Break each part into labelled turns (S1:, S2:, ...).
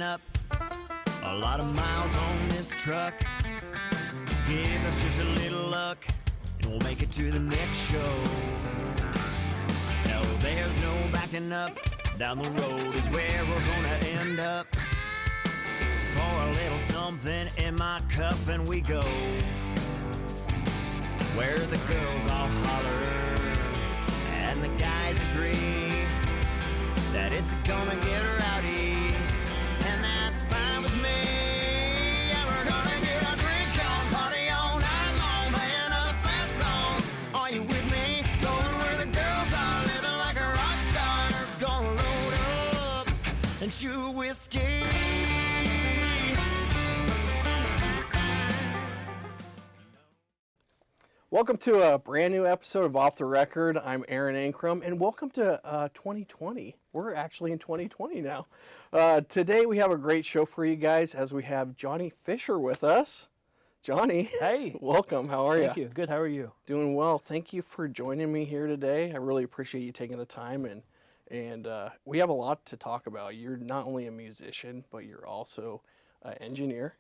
S1: up. A lot of miles on this truck. Give us just a little luck, and we'll make it to the next show. No, there's no backing up. Down the road is where we're gonna end up. Pour a little something in my cup and we go where the girls all holler and the guys agree that it's gonna get rowdy, and that's fine with me. Yeah, we're gonna get a drink on, party all night long, playing a fast song. Are you with me? Going where the girls are, living like a rock star. Gonna load up and chew whiskey.
S2: Welcome to a brand new episode of Off the Record. I'm Aaron Ankrom, and welcome to 2020. We're actually in 2020 now. Today we have a great show for you guys as we have Jonny Fisher with us. Johnny,
S3: hey,
S2: welcome. How are you?
S3: Thank you. Good. How are you?
S2: Doing well. Thank you for joining me here today. I really appreciate you taking the time, and we have a lot to talk about. You're not only a musician, but you're also an engineer.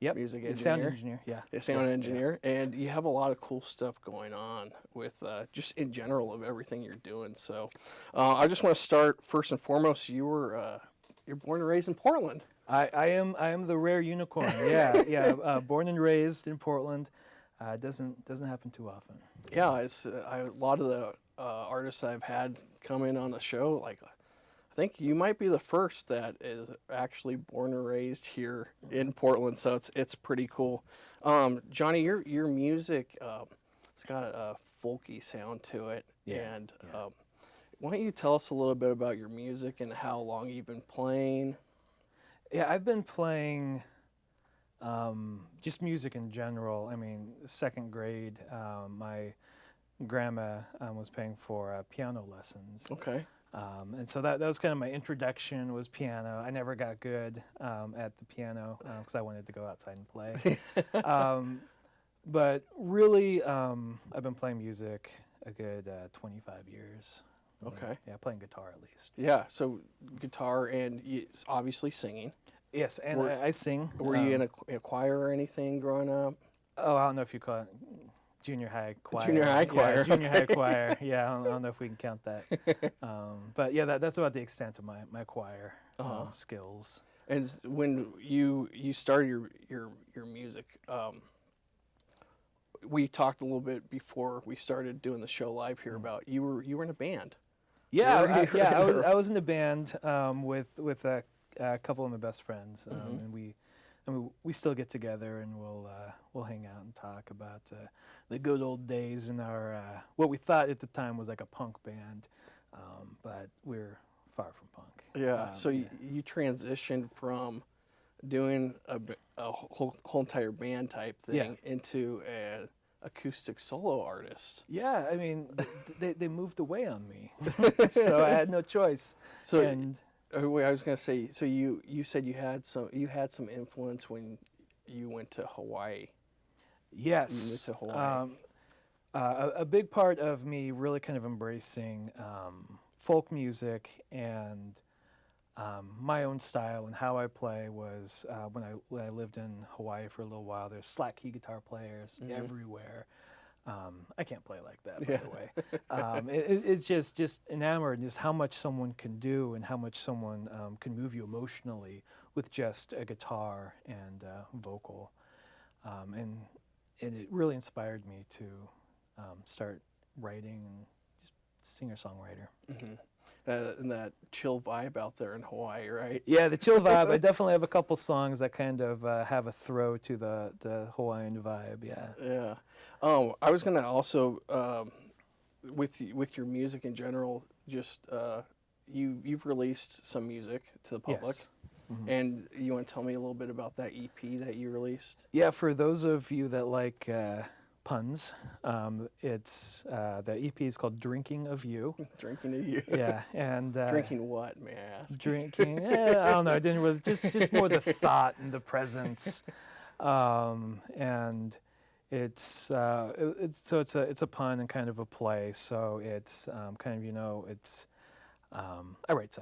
S3: Yep.
S2: Music engineer.
S3: Sound engineer, yeah.
S2: A sound engineer. Yeah. And you have a lot of cool stuff going on with just in general of everything you're doing. So I just want to start first and foremost. You're born and raised in Portland.
S3: I am the rare unicorn. Yeah. Born and raised in Portland. Doesn't happen too often.
S2: Yeah, it's a lot of the artists I've had come in on the show, like I think you might be the first that is actually born and raised here in Portland, so it's pretty cool. Johnny, your music, it's got a folky sound to it, and why don't you tell us a little bit about your music and how long you've been playing?
S3: Yeah, I've been playing just music in general. I mean, second grade, my grandma was paying for piano lessons.
S2: Okay.
S3: And so that was kind of my introduction, was piano. I never got good at the piano because I wanted to go outside and play. But really, I've been playing music a good 25 years.
S2: Okay.
S3: Yeah, playing guitar at least.
S2: Yeah, so guitar and obviously singing.
S3: Yes, and I sing.
S2: Were you in a choir or anything growing up?
S3: Oh, I don't know if you call it junior high choir.
S2: Junior high choir.
S3: Yeah, junior high choir. Yeah, I don't know if we can count that. But yeah, that's about the extent of my choir skills.
S2: And when you started your music, we talked a little bit before we started doing the show live here about you were in a band.
S3: Yeah, I was in a band with a couple of my best friends, and we still get together and we'll hang out and talk about the good old days in our what we thought at the time was like a punk band, but we're far from punk.
S2: Yeah. So you transitioned from doing a whole entire band type thing into an acoustic solo artist.
S3: Yeah, I mean they moved away on me, so I had no choice.
S2: So I was gonna say. So you said you had some influence when you went to Hawaii.
S3: Yes.
S2: You went to Hawaii.
S3: A big part of me really kind of embracing folk music and my own style and how I play was when I lived in Hawaii for a little while. There's slack key guitar players everywhere. I can't play like that, by the way. It's just enamored in just how much someone can do and how much someone can move you emotionally with just a guitar and vocal. And it really inspired me to start writing and just singer-songwriter.
S2: And that chill vibe out there in Hawaii, right?
S3: Yeah, the chill vibe. I definitely have a couple songs that kind of have a throw to the Hawaiian vibe. Yeah.
S2: Yeah. I was gonna also with your music in general, just you've released some music to the public.
S3: Yes.
S2: And you want to tell me a little bit about that EP that you released?
S3: Yeah, for those of you that like puns, it's the EP is called "Drinking of You."
S2: Drinking of You.
S3: Yeah, and
S2: drinking what, may I ask?
S3: Drinking. I don't know. I didn't really just more the thought and the presence, and it's a pun and kind of a play. So it's kind of it's I write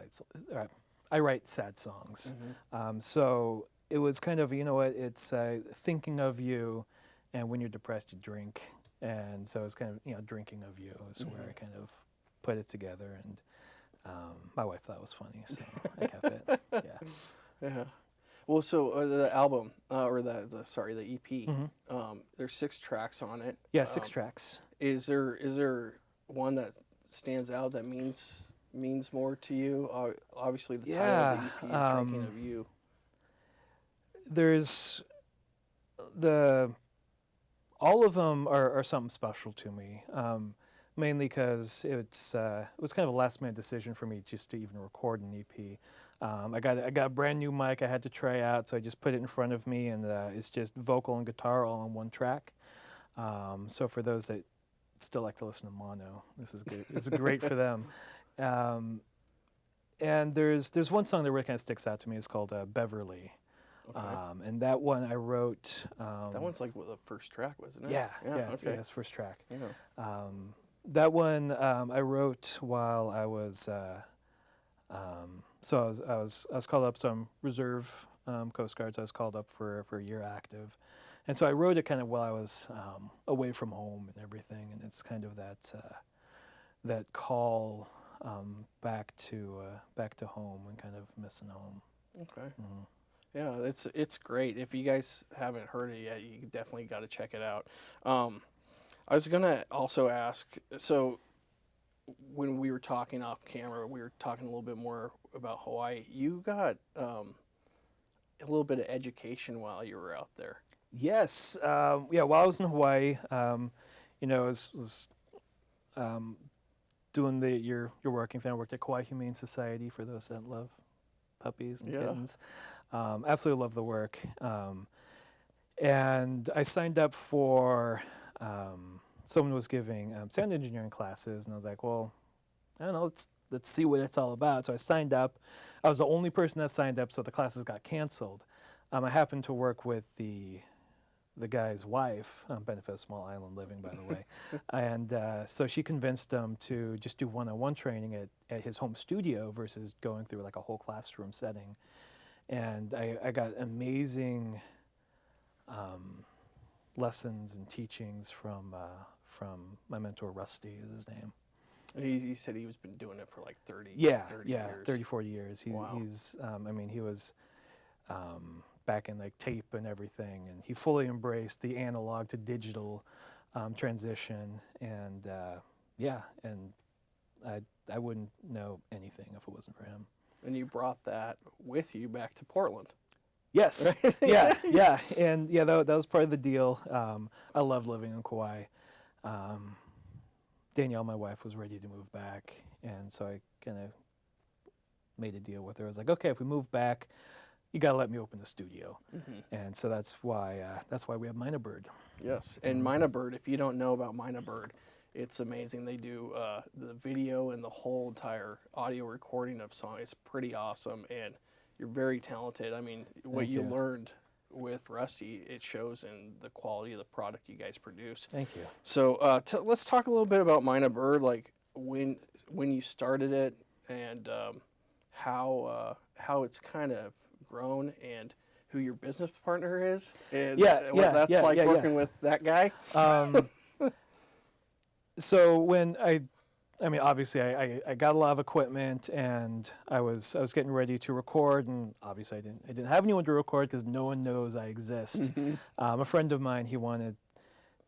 S3: I write sad songs. So it was kind of, you know what, it's thinking of you, and when you're depressed, you drink. And so it's kind of, you know, drinking of you is where I kind of put it together. And my wife thought it was funny, so I kept it. Yeah.
S2: Yeah. Well, so the album, or the EP, there's 6 tracks on it.
S3: Yeah, 6 tracks.
S2: Is there one that stands out that means more to you? Obviously, the title of the EP is Drinking of You.
S3: There's all of them are something special to me. Mainly because it was kind of a last minute decision for me just to even record an EP. I got a brand new mic I had to try out, so I just put it in front of me, and it's just vocal and guitar all on one track. So for those that still like to listen to mono, this is good. It's great for them. And there's one song that really kind of sticks out to me. It's called Beverly. Okay. And that one I wrote.
S2: That one's like the first track, wasn't it?
S3: Yeah,
S2: okay.
S3: It's first track.
S2: Yeah.
S3: That one I wrote while I was. So I was called up. So I'm reserve Coast Guard. So I was called up for a year active, and so I wrote it kind of while I was away from home and everything. And it's kind of that call back to home and kind of missing home.
S2: Okay. Yeah, it's great. If you guys haven't heard it yet, you definitely got to check it out. I was gonna also ask, so when we were talking off camera, we were talking a little bit more about Hawaii. You got a little bit of education while you were out there.
S3: Yes. While I was in Hawaii, you know, I was doing your working thing. I worked at Kauai Humane Society for those that love puppies and kittens. Absolutely love the work. And I signed up for, someone was giving sound engineering classes, and I was like, well, I don't know, let's see what it's all about. So I signed up. I was the only person that signed up, so the classes got canceled. I happened to work with the guy's wife, benefit of small island living, by the way. And so she convinced him to just do one-on-one training at his home studio versus going through like a whole classroom setting. And I got amazing lessons and teachings from my mentor, Rusty is his name.
S2: And he said he's been doing it for like 30
S3: years. 30, 40 years. He's he was back in like tape and everything, and he fully embraced the analog to digital transition, and I wouldn't know anything if it wasn't for him.
S2: And you brought that with you back to Portland.
S3: Yes.
S2: Right?
S3: yeah. And that was part of the deal. I loved living in Kauai. Danielle, my wife, was ready to move back, and so I kind of made a deal with her. I was like, okay, if we move back, you got to let me open the studio. And so that's why we have Mina Bird.
S2: Yes, and Mina Bird, if you don't know about Mina Bird, it's amazing. They do the video and the whole entire audio recording of song. It's pretty awesome, and you're very talented. I mean, what you learned with Rusty, it shows in the quality of the product you guys produce.
S3: Thank you.
S2: So let's talk a little bit about Mina Bird, like when you started it, and how it's kind of grown, and who your business partner is, and what that's like working with that guy.
S3: So when obviously I got a lot of equipment, and I was getting ready to record, and obviously I didn't have anyone to record because no one knows I exist. A friend of mine, he wanted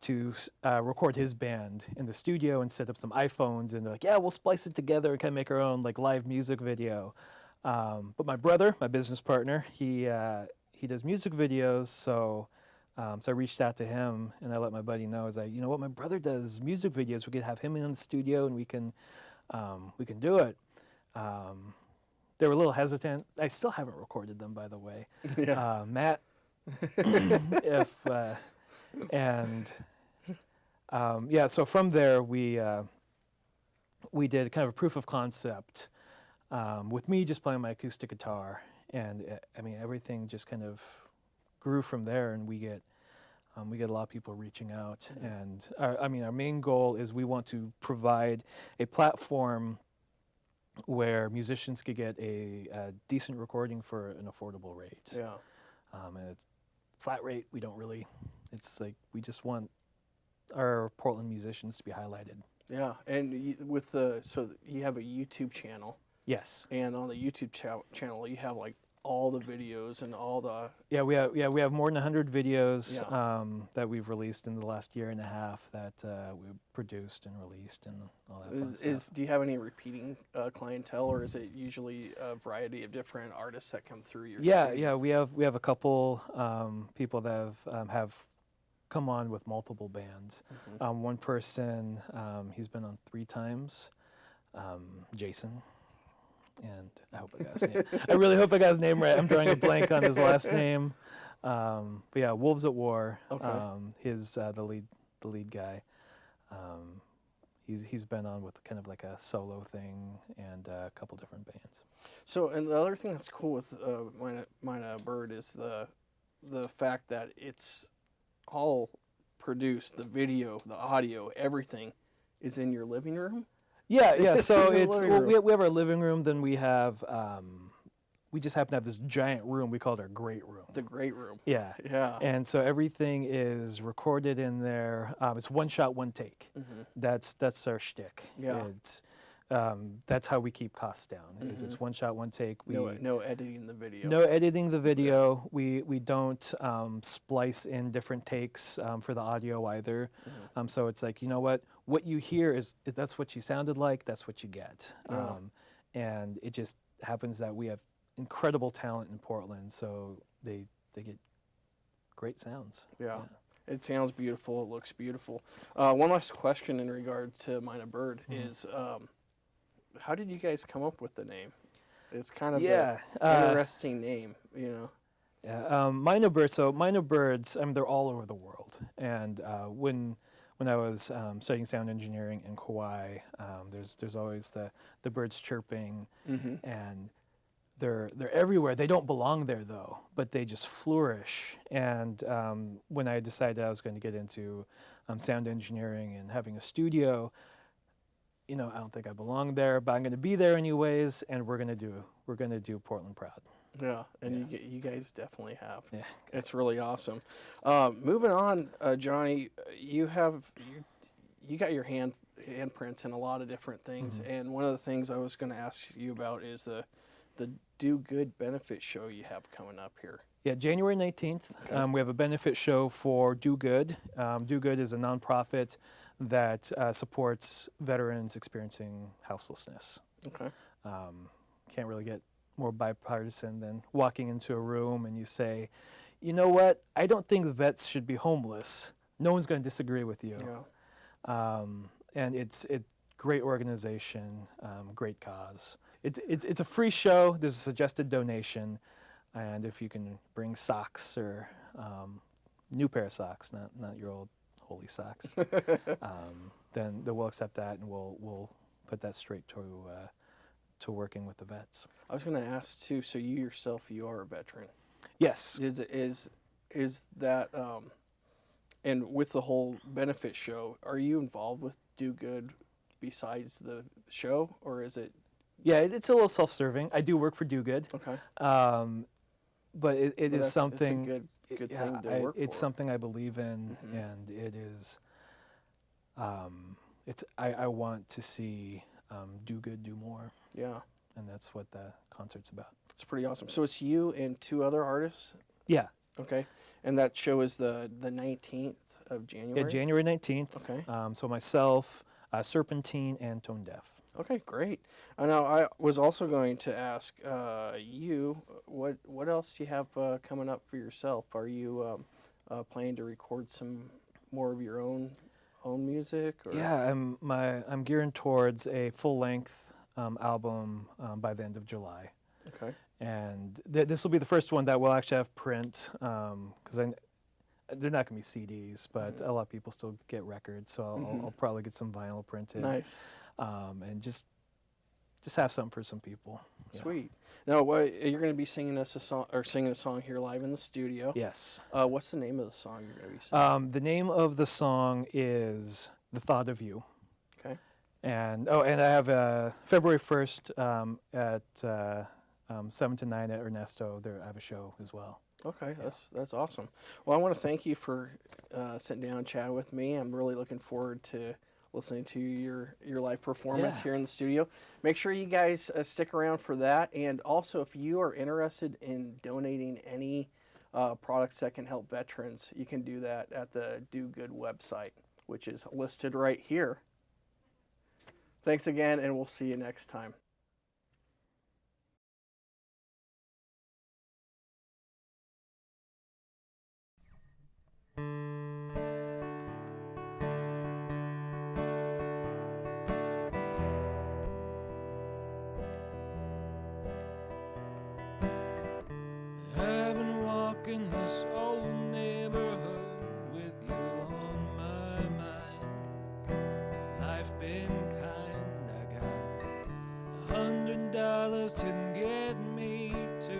S3: to record his band in the studio and set up some iPhones, and they're like, yeah, we'll splice it together and kind of make our own like live music video. But my brother, my business partner, he does music videos, so I reached out to him, and I let my buddy know. I was like, you know what, my brother does music videos. We could have him in the studio, and we can do it. They were a little hesitant. I still haven't recorded them, by the way. Matt, So from there we did kind of a proof of concept with me just playing my acoustic guitar, and everything just kind of grew from there, and we get a lot of people reaching out, and our main goal is we want to provide a platform where musicians could get a decent recording for an affordable rate.
S2: Yeah.
S3: And it's flat rate. We don't really. It's like we just want our Portland musicians to be highlighted.
S2: Yeah, and so you have a YouTube channel,
S3: Yes.
S2: and on the YouTube channel you have like all the videos and all the
S3: We have more than 100 videos
S2: Yeah.
S3: that we've released in the last year and a half that we produced and released and all that fun stuff.
S2: Do you have any repeating clientele, or is it usually a variety of different artists that come through your
S3: Yeah,
S2: studio?
S3: yeah, we have a couple people that have come on with multiple bands.
S2: Mhm.
S3: One person, he's been on 3 times, Jason, and I hope I got his name. I really hope I got his name right. I'm drawing a blank on his last name. But yeah, Wolves at War.
S2: Okay.
S3: His the lead guy. He's been on with kind of like a solo thing and a couple different bands.
S2: So, and the other thing that's cool with Mina Bird is the fact that it's all produced, the video, the audio, everything is in your living room.
S3: Yeah, yeah. So
S2: In the
S3: it's
S2: living
S3: well,
S2: room.
S3: we have our living room. Then we have we just happen to have this giant room. We call it our great room.
S2: The great room.
S3: Yeah.
S2: Yeah.
S3: And so everything is recorded in there. It's one shot, one take.
S2: Mhm.
S3: That's our shtick.
S2: Yeah.
S3: It's that's how we keep costs down. Is it's one shot, one take. We
S2: No editing the video.
S3: no editing the video. We don't splice in different takes for the audio either. So it's like, you know what you hear is that's what you sounded like. That's what you get.
S2: Yeah.
S3: And it just happens that we have incredible talent in Portland, so they get great sounds.
S2: Yeah. It sounds beautiful. It looks beautiful. One last question in regard to Mina Bird is, how did you guys come up with the name? It's kind of an interesting name, you know.
S3: Yeah, Mina Birds. So Mina Birds, I mean, they're all over the world. And when I was studying sound engineering in Kauai, there's always the birds chirping, and they're everywhere. They don't belong there though, but they just flourish. And when I decided I was going to get into sound engineering and having a studio, you know, I don't think I belong there, but I'm going to be there anyways, and we're going to do Portland proud.
S2: Yeah, and you guys definitely have.
S3: Yeah.
S2: It's really awesome. Moving on, Johnny, you got your handprints in a lot of different things, and one of the things I was going to ask you about is the Do Good benefit show you have coming up here.
S3: Yeah, January 19th,
S2: Okay.
S3: we have a benefit show for Do Good. Do Good is a nonprofit that supports veterans experiencing houselessness.
S2: Okay.
S3: Can't really get more bipartisan than walking into a room and you say, you know what, I don't think vets should be homeless. No one's going to disagree with you.
S2: Yeah.
S3: And it's great organization, great cause. It's a free show. There's a suggested donation, and if you can bring socks or new pair of socks, not your old holy socks, then we'll accept that, and we'll put that straight to working with the vets.
S2: I was going to ask too. So you yourself, you are a veteran.
S3: Yes.
S2: Is that and with the whole benefit show, are you involved with Do Good besides the show, or is it?
S3: Yeah, it's a little self-serving. I do work for Do Good.
S2: Okay.
S3: But it is something.
S2: It's a good thing to work
S3: it's
S2: for.
S3: something I believe in, and it is. I want to see Do Good do more,
S2: Yeah.
S3: and that's what the concert's about.
S2: It's pretty awesome. So it's you and 2 other artists.
S3: Yeah.
S2: Okay. And that show is the 19th of January.
S3: Yeah, January 19th.
S2: Okay.
S3: So myself, Serpentine, and Tone Deaf.
S2: Okay, great. Now I was also going to ask you what else you have coming up for yourself. Are you planning to record some more of your own music? Or?
S3: Yeah, I'm gearing towards a full-length album by the end of July.
S2: Okay.
S3: And this will be the first one that we'll actually have print, because they're not going to be CDs, but a lot of people still get records, so I'll probably get some vinyl printed.
S2: Nice.
S3: And just have something for some people. Yeah.
S2: Sweet. Now, you're going to be singing us a song, or singing a song here live in the studio.
S3: Yes.
S2: What's the name of the song you're going to be singing?
S3: The name of the song is "The Thought of You."
S2: Okay.
S3: And and I have February 1st at 7 to 9 at Ernesto. There, I have a show as well.
S2: Okay, that's awesome. Well, I want to thank you for sitting down and chatting with me. I'm really looking forward to listening to your live performance here in the studio. Make sure you guys stick around for that. And also, if you are interested in donating any products that can help veterans, you can do that at the Do Good website, which is listed right here. Thanks again, and we'll see you next time.
S4: I've been walking this old neighborhood with you on my mind. Has life been kind? I got $100 to get me to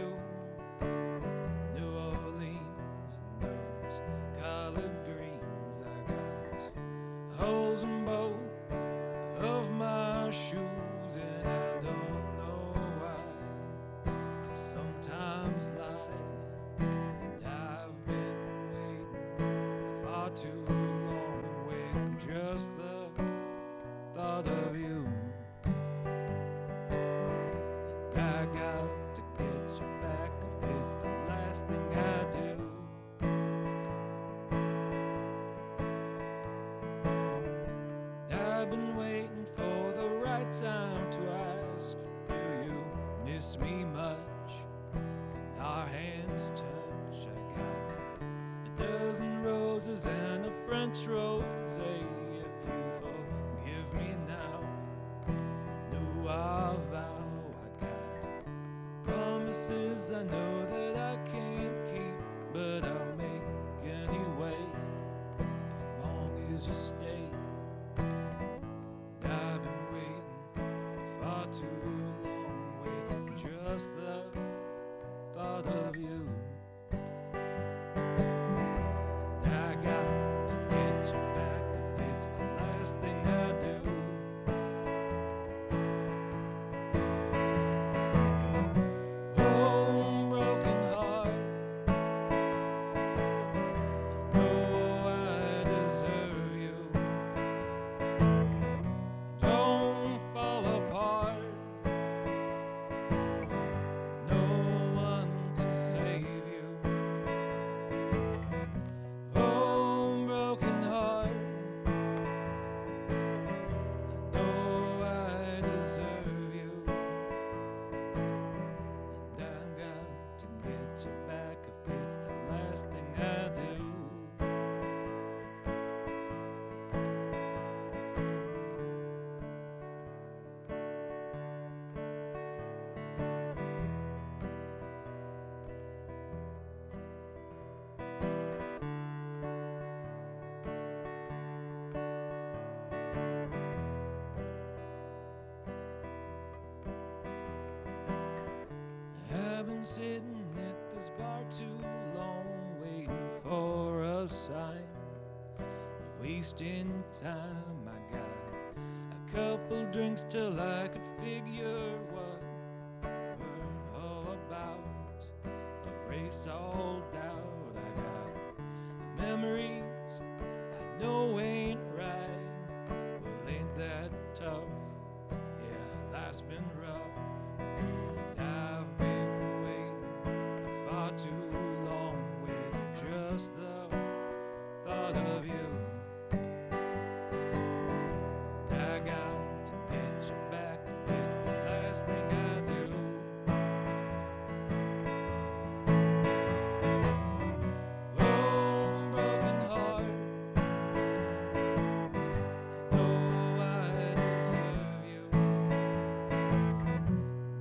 S4: New Orleans and those collard greens. I got holes in both of my shoes, and I don't know why. I sometimes lie, and I've been waiting far too long, waiting just the thought of you. And I got to get you back if it's the last thing I do. And I've been waiting for the right time to ask, do you miss me much? Can our hands touch? I got a dozen roses and a French rose. If you forgive me now, renew our vow. I got promises I know that I can't keep, but I'll make anyway, as long as you stay. And I've been waiting far too long, waiting just the thought of you. And I got to get you back if it's the last thing I do. Oh, broken heart, I know I deserve you. Don't fall apart, no one can save you. Oh, broken heart, I know I deserve you. And I got to get you back if it's the last thing I do. I've been sitting at this bar too long, waiting for a sign, wasting time. I got a couple drinks till I could figure what we're all about. Erase all doubt. I got memories I know ain't right. Well, ain't that tough? Yeah, life's been rough. I've been waiting far too long, waiting just the thought of you. And I got to get you back if it's the last thing I do. Oh, broken heart, I know I deserve you.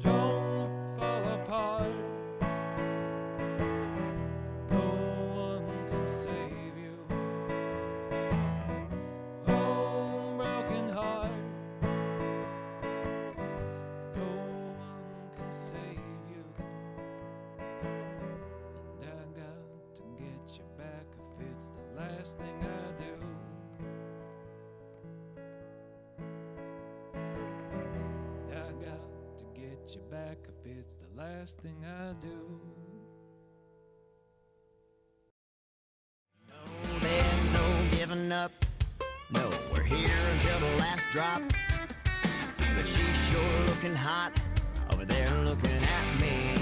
S4: Don't fall apart, no one can save you. Oh, broken heart, no one can save you. And I got to get you back if it's the last thing I do. it's the last thing I do.
S1: No, there's no giving up. No, we're here until the last drop. But she's sure looking hot over there looking at me.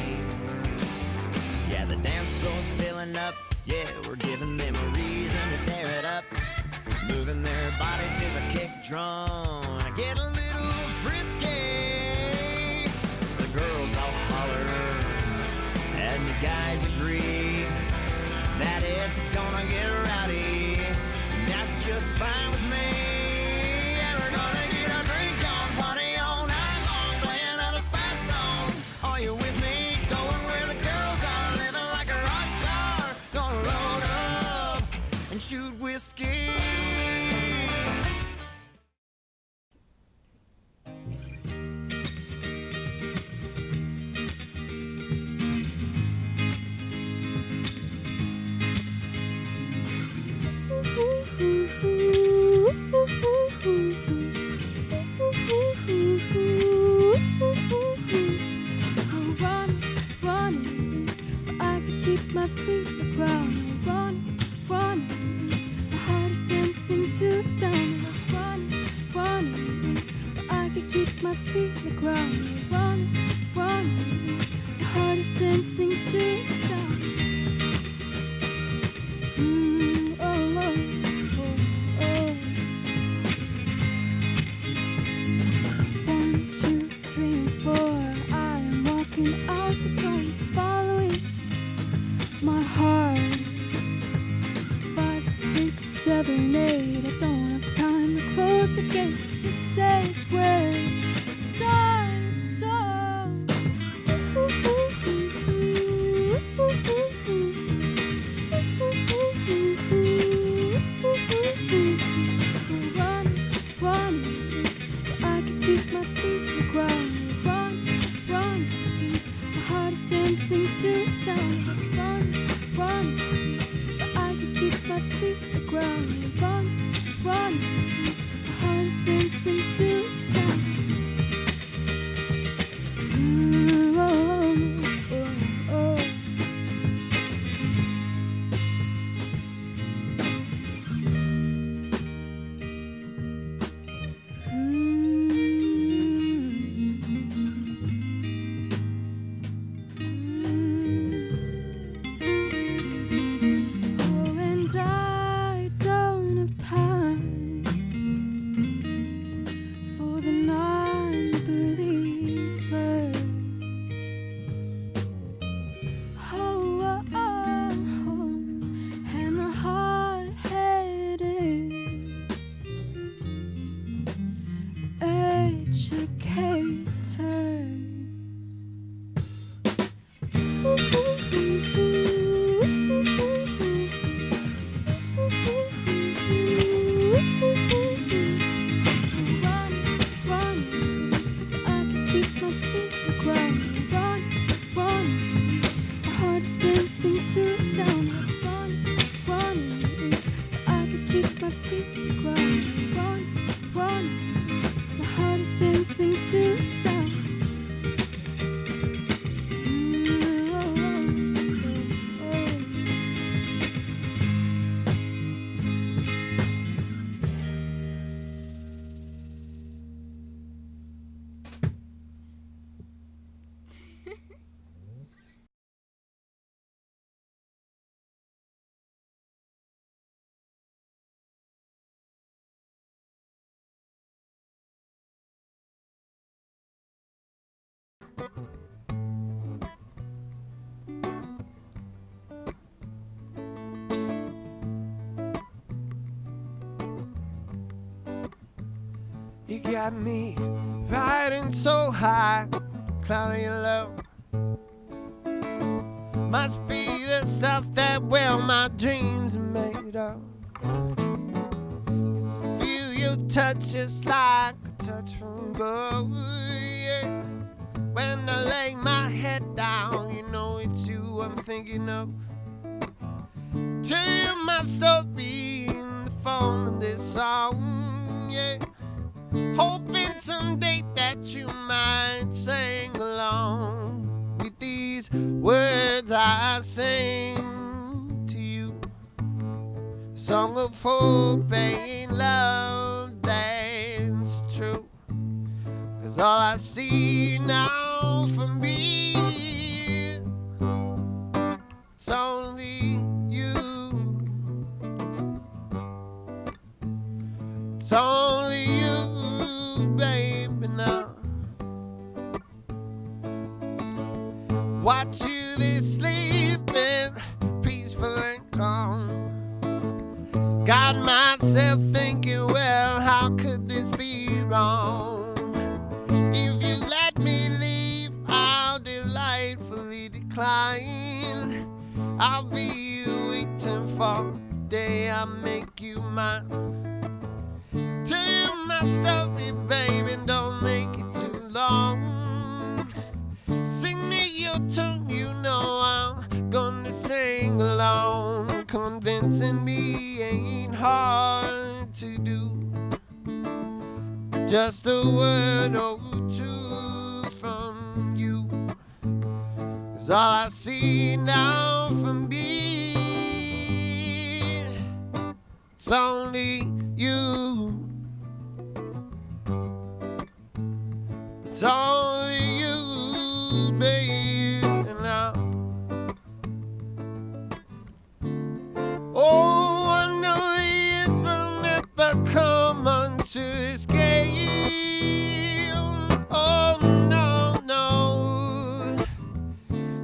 S1: Yeah, the dance floor's filling up. Yeah, we're giving them a reason to tear it up. Moving their body to the kick drum. I get a little frisky. The girls all holler and the guys agree that it's gonna get rowdy. And that's just fine with me. And we're gonna get a drink on, party all night long, play another fast song. Are you with me? Going where the girls are, living like a rock star. Gonna load up and shoot whiskey.
S5: My feet on the ground, running, my heart is dancing to sound. I was running, but I could keep my feet on the ground, running, my heart is dancing to sound. Oh, oh, oh, oh. 1, 2, 3, and 4. I am walking out the door, following my heart. 5, 6, 7, 8. I don't have time to close the gates. This is where it starts. Running, but I can keep my feet on the ground. Running, my heart is dancing to sound. Running, but I can keep my feet on the ground. Running, my heart is dancing to sound. Oh, oh, oh.
S6: You got me riding so high, cloud of your love. Must be the stuff that, well, my dreams are made of. 'Cause I feel your touch just like a touch from above, yeah. When I lay my head down, you know it's you I'm thinking of. Tell you my story in the form of this song, yeah. Hoping someday that you might sing along. I sing to you, song of hope and love that's true. 'Cause all I see now for me, it's only you. It's only you, baby, now. Watch you there sleeping, peaceful and calm. Got myself thinking, well, how could this be wrong? If you let me leave, I'll delightfully decline. I'll be waiting for the day I make you mine. Tell you my story, baby, don't make it too long. Sing me your tune, you know I'm gonna sing along. Convincing me ain't hard to do. Just a word or two from you is all I see now for me. It's only you. It's only you, baby, now. Oh, I know it will never come unto escape. Oh, no, no.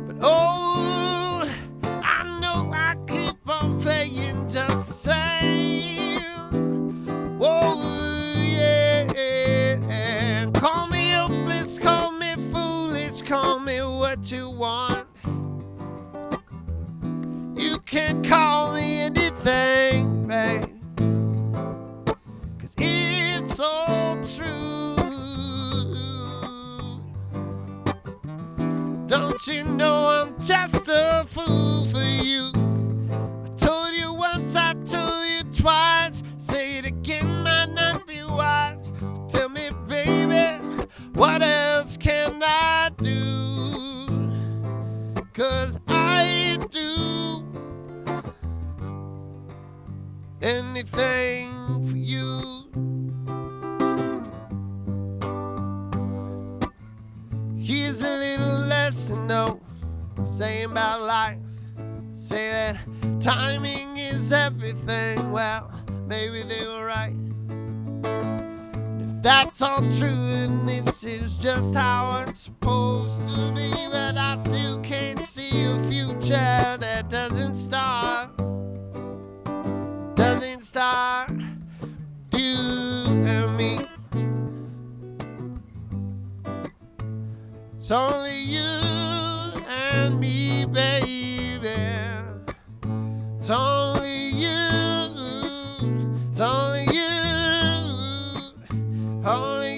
S6: But oh, I know I keep on playing just the same. Oh, yeah. Call me hopeless, call me foolish, call me what you want. You can call me anything, babe, 'cause it's all true. Don't you know I'm just a fool for you? I told you once, I told you twice. Say it again, might not be wise. But tell me, baby, what else can I do? 'Cause I do anything for you. Here's a little lesson, though, saying about life. Say that timing is everything. Well, maybe they were right. If that's all true, then this is just how it's supposed to be. But I still can't see a future that doesn't start with you and me. It's only you and me, baby. It's only you. It's only you. Only